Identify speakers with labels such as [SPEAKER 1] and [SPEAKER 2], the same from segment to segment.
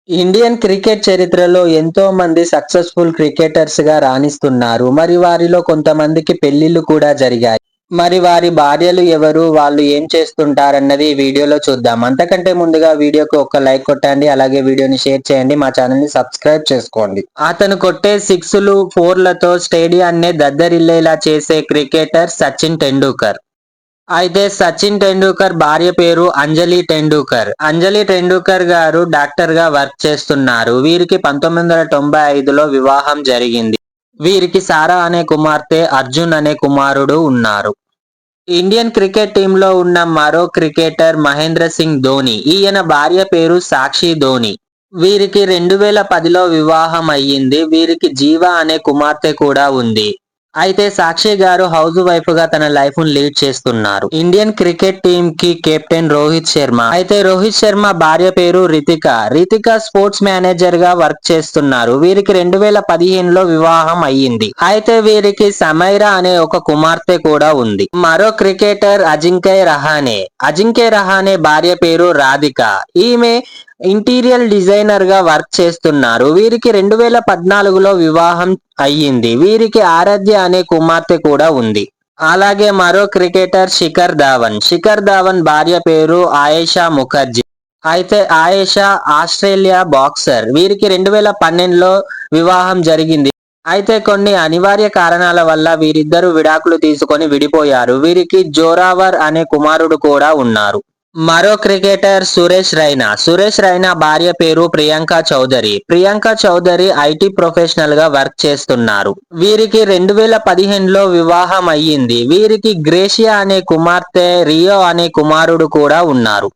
[SPEAKER 1] Indian cricket చరిత్రలో ఎంతో మంది సక్సెస్‌ఫుల్ క్రికెటర్స్‌గా రాణిస్తున్నారు. మరి వారిలో కొంతమందికి పెళ్లిళ్లు కూడా జరిగాయి. మరి వారి భార్యలు ఎవరు? వాళ్ళు ఏం చేస్తుంటారన్నది ఈ వీడియోలో చూద్దాం. అంతకంటే ముందుగా వీడియోకి ఒక లైక్ కొట్టండి. అలాగే వీడియోని షేర్ చేయండి. మా ఛానెల్‌ని సబ్స్క్రైబ్ చేసుకోండి. అతను కొట్టే సిక్స్‌లు, ఫోర్‌లతో స్టేడియాన్నే దద్దరిల్లేలా చేసే క్రికెటర్ సచిన్ టెండూల్కర్. అయితే సచిన్ టెండూల్కర్ భార్య పేరు అంజలి టెండూల్కర్. అంజలి టెండూల్కర్ గారు డాక్టర్‌గా వర్క్ చేస్తున్నారు. వీరికి 1995లో వివాహం జరిగింది. వీరికి సారా అనే కుమార్తె, అర్జున్ అనే కుమారుడు ఉన్నారు. ఇండియన్ క్రికెట్ టీమ్‌లో ఉన్న మరో క్రికెటర్ మహేంద్ర సింగ్ ధోని. ఈయన భార్య పేరు సాక్షి ధోని. వీరికి 2010లో వివాహం అయ్యింది. వీరికి జీవా అనే కుమార్తె కూడా ఉంది. అయితే సాక్షి గారు హౌస్ వైఫ్ గా తన లైఫ్ ను లీడ్ చేస్తున్నారు. ఇండియన్ క్రికెట్ టీమ్ కి కెప్టెన్ రోహిత్ శర్మ. అయితే రోహిత్ శర్మ భార్య పేరు రితిక. రితిక స్పోర్ట్స్ మేనేజర్ గా వర్క్ చేస్తున్నారు. వీరికి 2015లో వివాహం అయ్యింది. అయితే వీరికి సమైరా అనే ఒక కుమార్తె కూడా ఉంది. మరో క్రికెటర్ అజింక్య రహానే. అజింక్య రహానే భార్య పేరు రాధిక. ఈమె ఇంటీరియర్ డిజైనర్ గా వర్క్ చేస్తున్నారు. వీరికి 2014లో వివాహం అయ్యింది. వీరికి ఆరాధ్య అనే కుమార్తె కూడా ఉంది. అలాగే మరో క్రికెటర్ శిఖర్ ధావన్. శిఖర్ ధావన్ భార్య పేరు ఆయేషా ముఖర్జీ. అయితే ఆయేషా ఆస్ట్రేలియా బాక్సర్. వీరికి 2012లో వివాహం జరిగింది. అయితే కొన్ని అనివార్య కారణాల వల్ల వీరిద్దరూ విడాకులు తీసుకొని విడిపోయారు. వీరికి జోరావర్ అనే కుమారుడు కూడా ఉన్నారు. మరో క్రికెటర్ సురేష్ రైనా. సురేష్ రైనా భార్య పేరు ప్రియాంక చౌదరి. ప్రియాంక చౌదరి ఐటీ ప్రొఫెషనల్ గా వర్క్ చేస్తున్నారు. వీరికి 2015లో వివాహం అయ్యింది. వీరికి గ్రేషియా అనే కుమార్తె, రియో అనే కుమారుడు కూడా ఉన్నారు.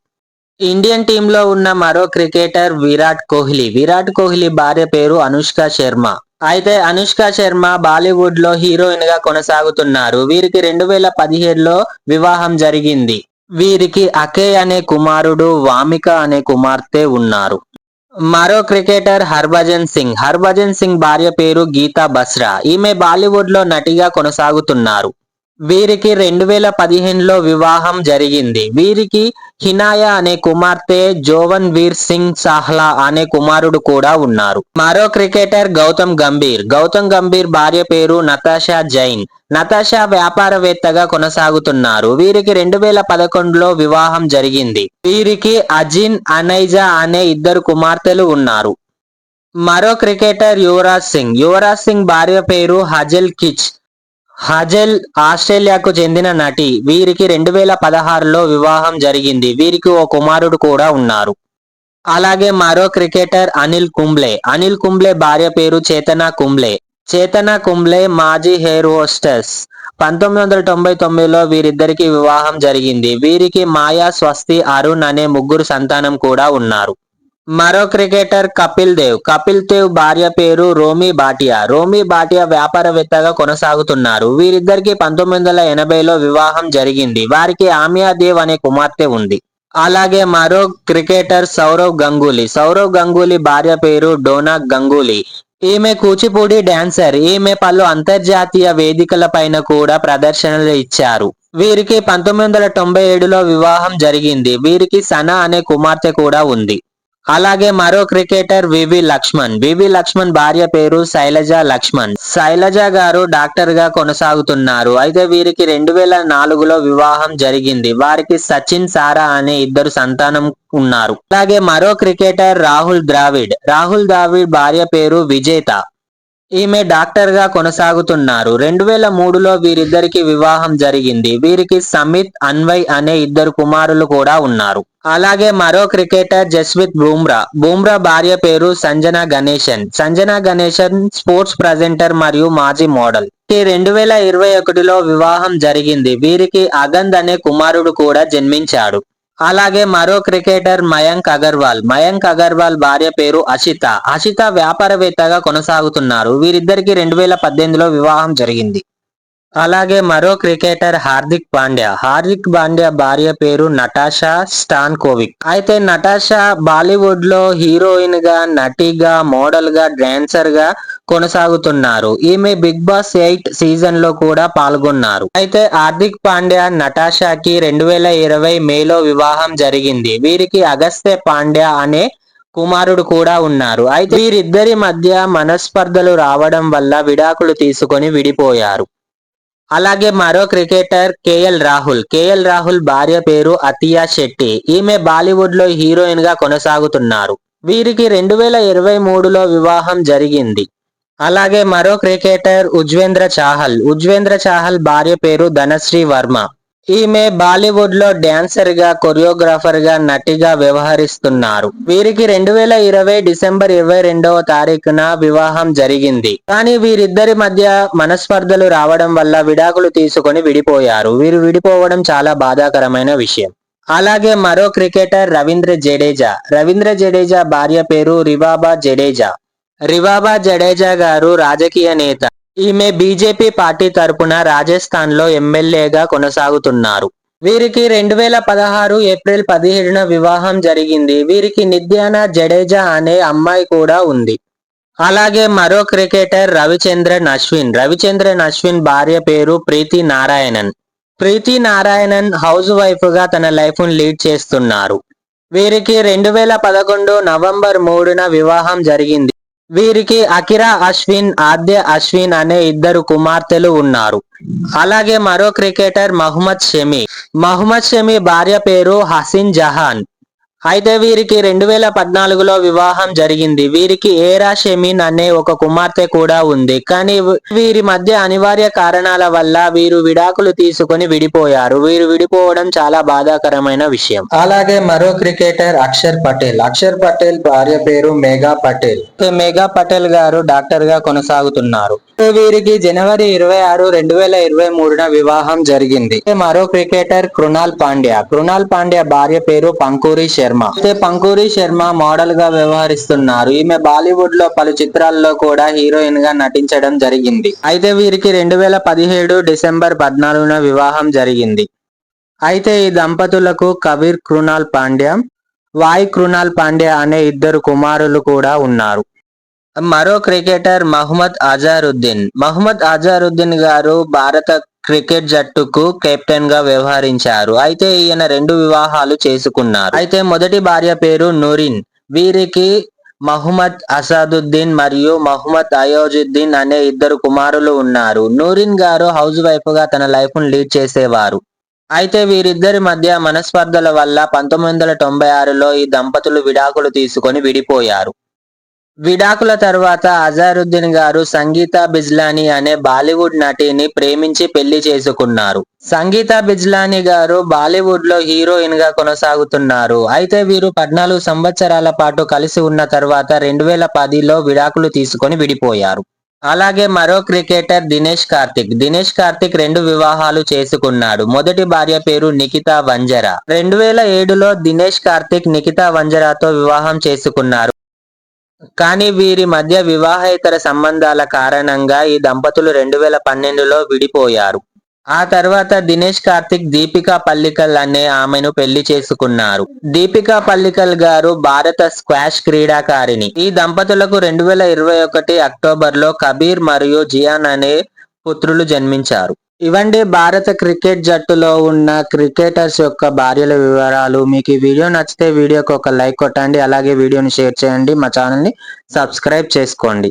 [SPEAKER 1] ఇండియన్ టీంలో ఉన్న మరో క్రికెటర్ విరాట్ కోహ్లీ. విరాట్ కోహ్లీ భార్య పేరు అనుష్క శర్మ. అయితే అనుష్క శర్మ బాలీవుడ్ లో హీరోయిన్ గా కొనసాగుతున్నారు. వీరికి 2017లో వివాహం జరిగింది. వీరికి అకేయ్ అనే కుమారుడు, వామిక అనే కుమార్తె ఉన్నారు. మరో క్రికెటర్ హర్భజన్ సింగ్. హర్భజన్ సింగ్ భార్య పేరు గీతా బస్రా. ఈమె బాలీవుడ్ లో నటిగా కొనసాగుతున్నారు. వీరికి 2015లో వివాహం జరిగింది. వీరికి హినాయా అనే కుమార్తె, జోవన్ వీర్ సింగ్ సాహ్లా అనే కుమారుడు కూడా ఉన్నారు. మరో క్రికెటర్ గౌతమ్ గంభీర్. గౌతమ్ గంభీర్ భార్య పేరు నతాషా జైన్. నతాషా వ్యాపారవేత్తగా కొనసాగుతున్నారు. వీరికి 2011లో వివాహం జరిగింది. వీరికి అజిన్, అనైజా అనే ఇద్దరు కుమార్తెలు ఉన్నారు. మరో క్రికెటర్ యువరాజ్ సింగ్. యువరాజ్ సింగ్ భార్య పేరు హజెల్ కిచ్. హజెల్ ఆస్ట్రేలియాకు చెందిన నటి. వీరికి 2016లో వివాహం జరిగింది. వీరికి ఓ కుమారుడు కూడా ఉన్నారు. అలాగే మరో క్రికెటర్ అనిల్ కుంబ్లే. అనిల్ కుంబ్లే భార్య పేరు చేతన కుంబ్లే. చేతన కుంబ్లే మాజీ ఎయిర్ హోస్టెస్. 1999లో వీరిద్దరికి వివాహం జరిగింది. వీరికి మాయా, స్వస్తి, అరుణ్ అనే ముగ్గురు సంతానం కూడా ఉన్నారు. మరో క్రికెటర్ కపిల్ దేవ్. కపిల్ దేవ్ భార్య పేరు రోమీ భాటియా. రోమీ భాటియా వ్యాపారవేత్తగా కొనసాగుతున్నారు. వీరిద్దరికి 1980లో వివాహం జరిగింది. వారికి ఆమియా దేవ్ అనే కుమార్తె ఉంది. అలాగే మరో క్రికెటర్ సౌరవ్ గంగూలీ. సౌరవ్ గంగూలీ భార్య పేరు డోనా గంగూలీ. ఈమె కూచిపూడి డాన్సర్. ఈమె పలు అంతర్జాతీయ వేదికల పైన కూడా ప్రదర్శనలు ఇచ్చారు. వీరికి 1997లో వివాహం జరిగింది. వీరికి సనా అనే కుమార్తె కూడా ఉంది. అలాగే మరో క్రికెటర్ వివి లక్ష్మణ్. వివి లక్ష్మణ్ భార్య పేరు శైలజ లక్ష్మణ్. శైలజ గారు డాక్టర్ గా కొనసాగుతున్నారు. అయితే వీరికి 2004లో వివాహం జరిగింది. వారికి సచిన్, సారా అనే ఇద్దరు సంతానం ఉన్నారు. అలాగే మరో క్రికెటర్ రాహుల్ ద్రావిడ్. రాహుల్ ద్రావిడ్ భార్య పేరు విజేత. ఈమె డాక్టర్ గా కొనసాగుతున్నారు. 2003లో వీరిద్దరికి వివాహం జరిగింది. వీరికి సమిత్, అన్వయ్ అనే ఇద్దరు కుమారులు కూడా ఉన్నారు. అలాగే మరో క్రికెటర్ జస్ప్రీత్ బుమ్రా. బుమ్రా భార్య పేరు సంజనా గణేశన్. సంజనా గణేశన్ స్పోర్ట్స్ ప్రజెంటర్ మరియు మాజీ మోడల్. ఈ 2021లో వివాహం జరిగింది. వీరికి అగంద్ అనే కుమారుడు కూడా జన్మించాడు. అలాగే మరో క్రికెటర్ మయాంక్ అగర్వాల్. మయాంక్ అగర్వాల్ భార్య పేరు అషిత. అషిత వ్యాపారవేత్తగా కొనసాగుతున్నారు. వీరిద్దరికి 2018లో వివాహం జరిగింది. అలాగే మరో క్రికెటర్ హార్దిక్ పాండ్యా. హార్దిక్ పాండ్యా భార్య పేరు నటాషా స్టాన్కోవిక్. అయితే నటాషా బాలీవుడ్ లో హీరోయిన్ గా, నటిగా, మోడల్ గా, డాన్సర్ గా కొనసాగుతున్నారు. ఈమె బిగ్ బాస్ 8 సీజన్ లో కూడా పాల్గొన్నారు. అయితే హార్దిక్ పాండ్యా నటాషాకి 2020 మేలో వివాహం జరిగింది. వీరికి అగస్త్య పాండ్యా అనే కుమారుడు కూడా ఉన్నారు. అయితే వీరిద్దరి మధ్య మనస్పర్ధలు రావడం వల్ల విడాకులు తీసుకొని విడిపోయారు. అలాగే మరో క్రికెటర్ కేఎల్ రాహుల్ భార్య పేరు అతియా శెట్టి. ఈమె బాలీవుడ్ లో హీరోయిన్ గా కొనసాగుతున్నారు. వీరికి 2023లో వివాహం జరిగింది. అలాగే మరో క్రికెటర్ ఉజ్వేంద్ర చాహల్ భార్య పేరు ధనశ్రీ వర్మ. ఈమె బాలీవుడ్ లో డాన్సర్ గా, కొరియోగ్రాఫర్ గా, నటిగా వ్యవహరిస్తున్నారు. వీరికి 2020 డిసెంబర్ 22వ తారీఖున వివాహం జరిగింది. కానీ వీరిద్దరి మధ్య మనస్పర్ధలు రావడం వల్ల విడాకులు తీసుకొని విడిపోయారు. వీరు విడిపోవడం చాలా బాధాకరమైన విషయం. అలాగే మరో క్రికెటర్ రవీంద్ర జడేజా భార్య పేరు రివాబా జడేజా గారు రాజకీయ నేత. ఈమె బీజేపీ పార్టీ తరపున రాజస్థాన్ లో ఎమ్మెల్యేగా కొనసాగుతున్నారు. వీరికి 2016 ఏప్రిల్ 17న వివాహం జరిగింది. వీరికి నిద్యానా జడేజా అనే అమ్మాయి కూడా ఉంది. అలాగే మరో క్రికెటర్ రవిచంద్రన్ అశ్విన్ భార్య పేరు ప్రీతి నారాయణన్ హౌస్ వైఫ్ గా తన లైఫ్ ను లీడ్ చేస్తున్నారు. వీరికి 2011 నవంబర్ 3న వివాహం జరిగింది. వీరికి అకిరా అశ్విన్, ఆద్య అశ్విన్ అనే ఇద్దరు కుమార్తెలు ఉన్నారు. అలాగే మరో క్రికెటర్ మహమ్మద్ షమి భార్య పేరు హసీన్ జహాన్. అయితే వీరికి 2014లో వివాహం జరిగింది. వీరికి ఏరా షమీన్ అనే ఒక కుమార్తె కూడా ఉంది. కానీ వీరి మధ్య అనివార్య కారణాల వల్ల వీరు విడాకులు తీసుకొని విడిపోయారు. వీరు విడిపోవడం చాలా బాధాకరమైన విషయం. అలాగే మరో క్రికెటర్ అక్షర్ పటేల్ భార్య పేరు మేఘా పటేల్ గారు డాక్టర్ గా కొనసాగుతున్నారు. వీరికి జనవరి 26, 2023న వివాహం జరిగింది. మరో క్రికెటర్ కృణాల్ పాండ్యా భార్య పేరు పంకూరి శర్మ మోడల్ గా వ్యవహరిస్తున్నారు. ఈమె బాలీవుడ్ లో పలు చిత్రాల్లో కూడా హీరోయిన్ గా నటించడం జరిగింది. అయితే వీరికి 2017 డిసెంబర్ 14న వివాహం జరిగింది. అయితే ఈ దంపతులకు కబీర్ కృణాల్ పాండ్యా, వాయ్ కృణాల్ పాండ్యా అనే ఇద్దరు కుమారులు కూడా ఉన్నారు. మరో క్రికెటర్ మహమ్మద్ అజారుద్దీన్ గారు భారత క్రికెట్ జట్టుకు కెప్టెన్ గా వ్యవహరించారు. అయితే ఈయన 2 వివాహాలు చేసుకున్నారు. అయితే మొదటి భార్య పేరు నూరిన్. వీరికి మహమ్మద్ అసాదుద్దీన్ మరియు మహమ్మద్ అయోజుద్దీన్ అనే ఇద్దరు కుమారులు ఉన్నారు. నూరిన్ గారు హౌస్ వైఫ్ గా తన లైఫ్ ను లీడ్ చేసేవారు. అయితే వీరిద్దరి మధ్య మనస్పర్ధల వల్ల 1996లో ఈ దంపతులు విడాకులు తీసుకొని విడిపోయారు. విడాకుల తర్వాత అజారుద్దీన్ గారు సంగీతా బిజ్లానీ అనే బాలీవుడ్ నటిని ప్రేమించి పెళ్లి చేసుకున్నారు. సంగీతా బిజ్లానీ గారు బాలీవుడ్ లో హీరోయిన్ గా కొనసాగుతున్నారు. అయితే వీరు 14 సంవత్సరాల పాటు కలిసి ఉన్న తర్వాత 2010లో విడాకులు తీసుకొని విడిపోయారు. అలాగే మరో క్రికెటర్ దినేష్ కార్తిక్ 2 వివాహాలు చేసుకున్నాడు. మొదటి భార్య పేరు నిఖితా వంజరా. 2007లో దినేష్ కార్తిక్ నిఖితా వంజరాతో వివాహం చేసుకున్నారు. కానీ వీరి మధ్య వివాహేతర సంబంధాల కారణంగా ఈ దంపతులు 2012లో విడిపోయారు. ఆ తర్వాత దినేష్ కార్తిక్ దీపికా పల్లికల్ అనే ఆమెను పెళ్లి చేసుకున్నారు. దీపికా పల్లికల్ గారు భారత స్క్వాష్ క్రీడాకారిణి. ఈ దంపతులకు 2021 అక్టోబర్లో కబీర్ మరియు జియాన్ అనే పుత్రులు జన్మించారు. ఇవండి భారత క్రికెట్ జట్టులో ఉన్న క్రికెటర్స్ యొక్క భార్యల వివరాలు. మీకు ఈ వీడియో నచ్చితే వీడియోకి ఒక లైక్ కొట్టండి. అలాగే వీడియోని షేర్ చేయండి. మా ఛానల్ని సబ్స్క్రైబ్ చేసుకోండి.